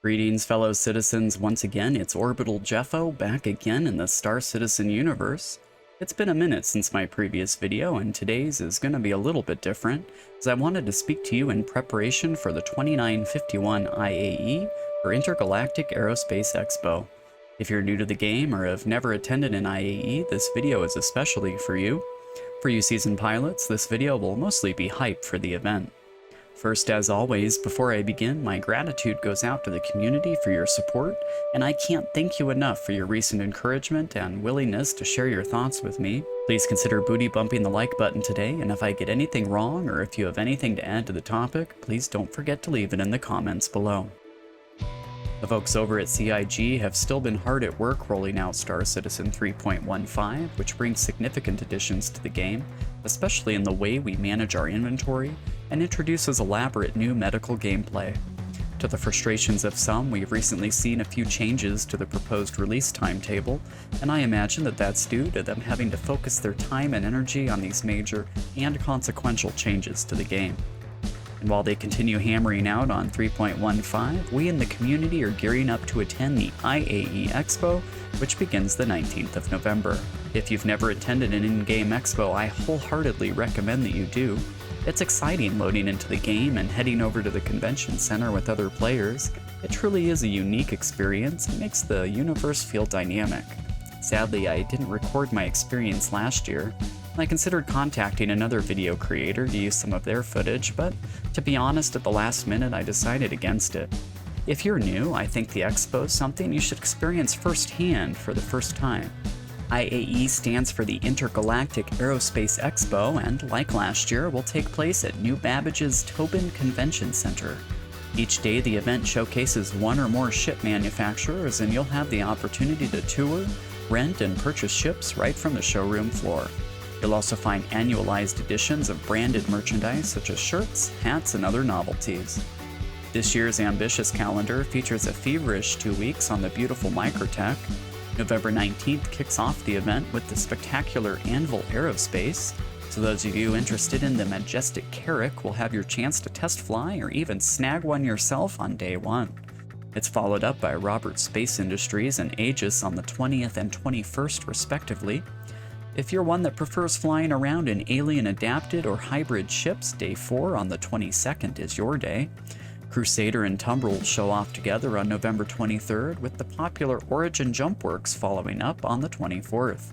Greetings, fellow citizens. Once again, it's Orbital Jeffo back again in the Star Citizen universe. It's been a minute since my previous video, and today's is going to be a little bit different, as I wanted to speak to you in preparation for the 2951 IAE, or Intergalactic Aerospace Expo. If you're new to the game or have never attended an IAE, this video is especially for you. For you seasoned pilots, this video will mostly be hype for the event. First, as always, before I begin, my gratitude goes out to the community for your support, and I can't thank you enough for your recent encouragement and willingness to share your thoughts with me. Please consider booty bumping the like button today, and if I get anything wrong or if you have anything to add to the topic, please don't forget to leave it in the comments below. The folks over at CIG have still been hard at work rolling out Star Citizen 3.15, which brings significant additions to the game, especially in the way we manage our inventory, and introduces elaborate new medical gameplay. To the frustrations of some, we've recently seen a few changes to the proposed release timetable, and I imagine that that's due to them having to focus their time and energy on these major and consequential changes to the game. And while they continue hammering out on 3.15, we in the community are gearing up to attend the IAE Expo, which begins the 19th of November. If you've never attended an in-game expo, I wholeheartedly recommend that you do. It's exciting loading into the game and heading over to the convention center with other players. It truly is a unique experience and makes the universe feel dynamic. Sadly, I didn't record my experience last year. I considered contacting another video creator to use some of their footage, but to be honest, at the last minute I decided against it. If you're new, I think the expo is something you should experience firsthand for the first time. IAE stands for the Intergalactic Aerospace Expo, and like last year, will take place at New Babbage's Tobin Convention Center. Each day the event showcases one or more ship manufacturers, and you'll have the opportunity to tour, rent, and purchase ships right from the showroom floor. You'll also find annualized editions of branded merchandise such as shirts, hats, and other novelties. This year's ambitious calendar features a feverish 2 weeks on the beautiful Microtech. November 19th kicks off the event with the spectacular Anvil Aerospace, so those of you interested in the majestic Carrack will have your chance to test fly or even snag one yourself on day one. It's followed up by Robert Space Industries and Aegis on the 20th and 21st respectively. If you're one that prefers flying around in alien-adapted or hybrid ships, Day 4 on the 22nd is your day. Crusader and Tumbril show off together on November 23rd, with the popular Origin Jump Works following up on the 24th.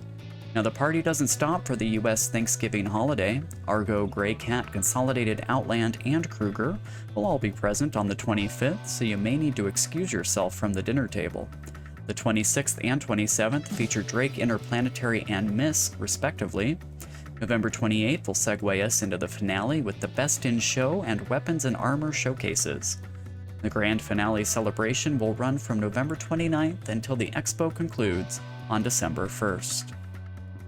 Now the party doesn't stop for the US Thanksgiving holiday. Argo, Grey Cat, Consolidated Outland, and Kruger will all be present on the 25th, so you may need to excuse yourself from the dinner table. The 26th and 27th feature Drake Interplanetary and Miss, respectively. November 28th will segue us into the finale with the Best in Show and Weapons and Armor showcases. The grand finale celebration will run from November 29th until the expo concludes on December 1st.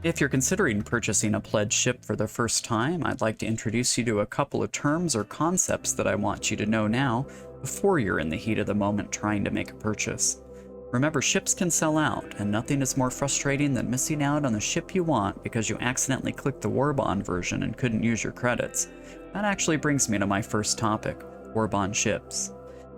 If you're considering purchasing a pledged ship for the first time, I'd like to introduce you to a couple of terms or concepts that I want you to know now before you're in the heat of the moment trying to make a purchase. Remember, ships can sell out, and nothing is more frustrating than missing out on the ship you want because you accidentally clicked the Warbond version and couldn't use your credits. That actually brings me to my first topic, Warbond Ships.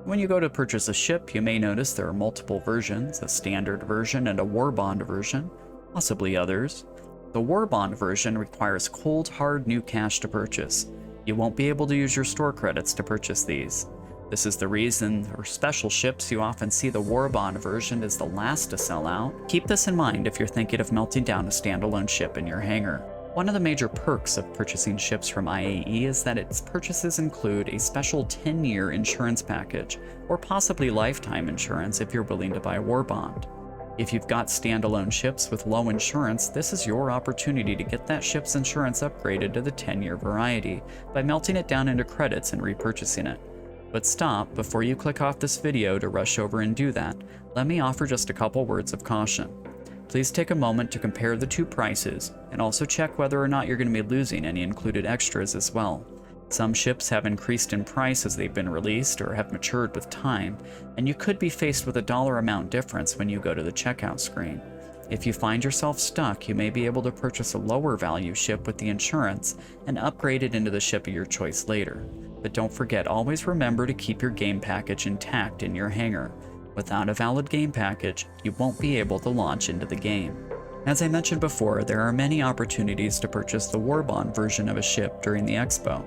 When you go to purchase a ship, you may notice there are multiple versions, a standard version and a Warbond version, possibly others. The Warbond version requires cold, hard new cash to purchase. You won't be able to use your store credits to purchase these. This is the reason for special ships you often see the Warbond version is the last to sell out. Keep this in mind if you're thinking of melting down a standalone ship in your hangar. One of the major perks of purchasing ships from IAE is that its purchases include a special 10-year insurance package, or possibly lifetime insurance if you're willing to buy Warbond. If you've got standalone ships with low insurance, this is your opportunity to get that ship's insurance upgraded to the 10-year variety by melting it down into credits and repurchasing it. But stop before you click off this video to rush over and do that. Let me offer just a couple words of caution. Please take a moment to compare the two prices, and also check whether or not you're going to be losing any included extras as well. Some ships have increased in price as they've been released or have matured with time, and you could be faced with a dollar amount difference when you go to the checkout screen. If you find yourself stuck, you may be able to purchase a lower value ship with the insurance and upgrade it into the ship of your choice later. But don't forget, always remember to keep your game package intact in your hangar. Without a valid game package, you won't be able to launch into the game. As I mentioned before, there are many opportunities to purchase the Warbond version of a ship during the expo.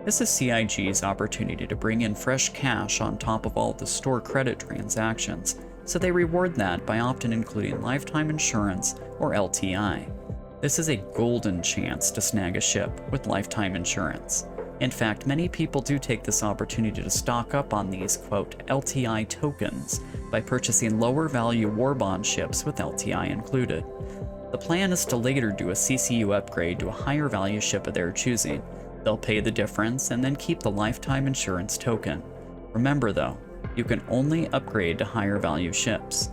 This is CIG's opportunity to bring in fresh cash on top of all the store credit transactions, so they reward that by often including lifetime insurance or LTI. This is a golden chance to snag a ship with lifetime insurance. In fact, many people do take this opportunity to stock up on these, quote, LTI tokens by purchasing lower value Warbond ships with LTI included. The plan is to later do a CCU upgrade to a higher value ship of their choosing. They'll pay the difference and then keep the lifetime insurance token. Remember though, you can only upgrade to higher value ships.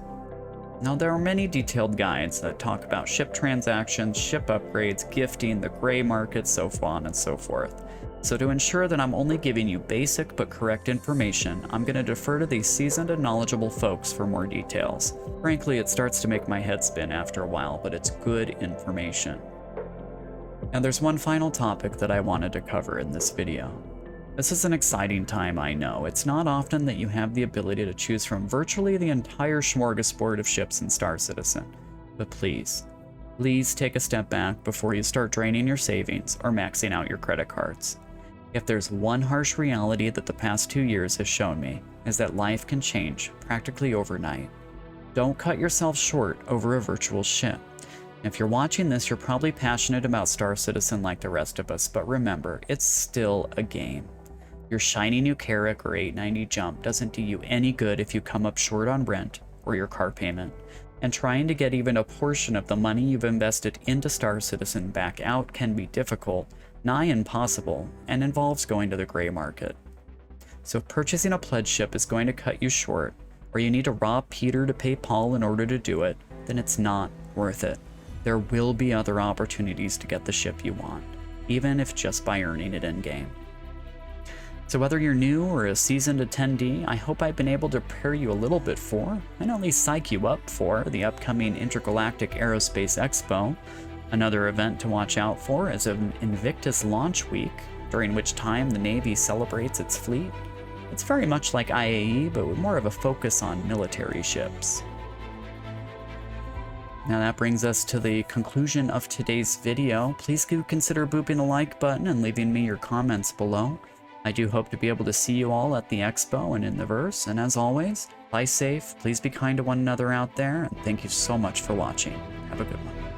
Now there are many detailed guides that talk about ship transactions, ship upgrades, gifting, the gray market, so on and so forth. So to ensure that I'm only giving you basic but correct information, I'm going to defer to these seasoned and knowledgeable folks for more details. Frankly, it starts to make my head spin after a while, but it's good information. Now there's one final topic that I wanted to cover in this video. This is an exciting time, I know. It's not often that you have the ability to choose from virtually the entire smorgasbord of ships in Star Citizen. But please take a step back before you start draining your savings or maxing out your credit cards. If there's one harsh reality that the past 2 years has shown me, is that life can change practically overnight. Don't cut yourself short over a virtual ship. If you're watching this, you're probably passionate about Star Citizen like the rest of us, but remember, it's still a game. Your shiny new Carrack or 890 jump doesn't do you any good if you come up short on rent or your car payment, and trying to get even a portion of the money you've invested into Star Citizen back out can be difficult, nigh impossible, and involves going to the gray market. So if purchasing a pledge ship is going to cut you short, or you need to rob Peter to pay Paul in order to do it, then it's not worth it. There will be other opportunities to get the ship you want, even if just by earning it in-game. So whether you're new or a seasoned attendee, I hope I've been able to prepare you a little bit for, and at least psych you up for, the upcoming Intergalactic Aerospace Expo. Another event to watch out for is an Invictus launch week, during which time the Navy celebrates its fleet. It's very much like IAE, but with more of a focus on military ships. Now that brings us to the conclusion of today's video. Please do consider booping the like button and leaving me your comments below. I do hope to be able to see you all at the expo and in the verse, and as always, fly safe, please be kind to one another out there, and thank you so much for watching. Have a good one.